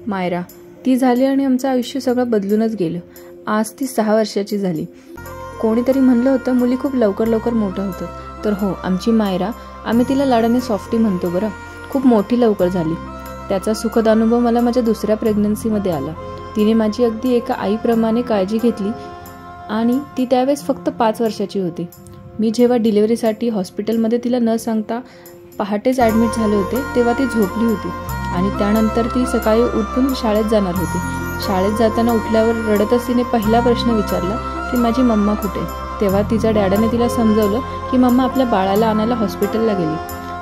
मायरा ती झाली आणि आमचं आयुष्य सगळं बदलूनच गेलं। आज ती 6 वर्षाची झाली। कोणीतरी म्हणलं होतं मुली खूप लवकर लवकर मोठ्या होतात, तर हो, आमची मायरा, आम्ही तिला लाडाने सॉफ्टी म्हणतो बरं, खूप मोठी लवकर झाली। त्याचा सुखद अनुभव मला माझ्या दुसऱ्या प्रेग्नन्सीमध्ये आला। तिने माझी अगदी एका आईप्रमाणे काळजी घेतली आणि ती त्यावेळेस फक्त 5 वर्षाची होती। मी जेव्हा डिलिव्हरीसाठी हॉस्पिटलमध्ये तिला न सांगता पहाटेच ॲडमिट झाले होते, तेव्हा ती झोपली होती आणि त्यानंतर ती सकाळी उठून शाळेत जाणार होती। शाळेत जाताना उठल्यावर रडतच तिने पहिला प्रश्न विचारला की माझी मम्मा कुठे? तेव्हा तिच्या डॅडाने तिला समजावलं की मम्मा आपल्या बाळाला आणायला हॉस्पिटलला गेली।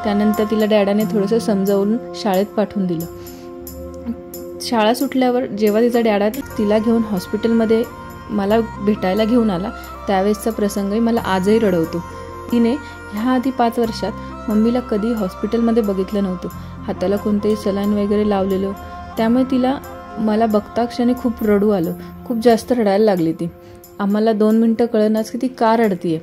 त्यानंतर तिला डॅडाने थोडंसं समजावून शाळेत पाठवून दिलं। शाळा सुटल्यावर जेव्हा तिचा डॅडा तिला घेऊन हॉस्पिटलमध्ये मला भेटायला घेऊन आला, त्यावेळेसचा प्रसंगही मला आजही रडवतो। तिने ह्या आधी 5 वर्षात मम्मीला कधी हॉस्पिटलमध्ये बघितलं नव्हतं, हाताला कोणतेही सलाईन वगैरे लावलेलं, त्यामुळे तिला मला बघता क्षणी खूप रडू आलं, खूप जास्त रडायला लागली ती। आम्हाला 2 मिनटं कळेनाच की ती का रडतीये।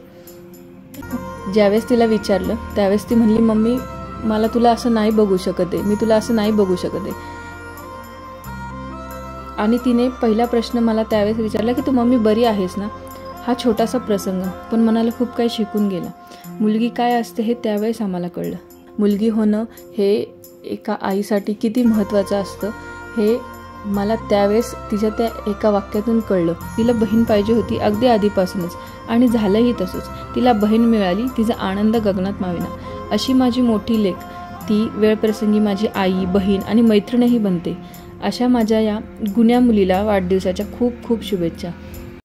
ज्यावेळेस तिला विचारलं त्यावेळेस ती म्हणली, मम्मी मला तुला असं नाही बघू शकते, मी तुला असं नाही बघू शकते। आणि तिने पहिला प्रश्न मला त्यावेळेस विचारला की तू मम्मी बरी आहेस ना? हा छोटासा प्रसंग पण मनाला खूप काही शिकून गेला। मुलगी काय असते हे त्यावेळेस आम्हाला कळलं। मुलगी होणं हे एका आईसाठी किती महत्त्वाचं असतं हे मला त्यावेळेस तिच्या त्या एका वाक्यातून कळलं। तिला बहीण पाहिजे होती अगदी आधीपासूनच आणि झालंही तसंच। तिला बहीण मिळाली, तिचा आनंद गगनात मावेना। अशी माझी मोठी लेक, ती वेळप्रसंगी माझी आई, बहीण आणि मैत्रीणही बनते। अशा माझ्या या गुण्या मुलीला वाढदिवसाच्या खूप खूप शुभेच्छा।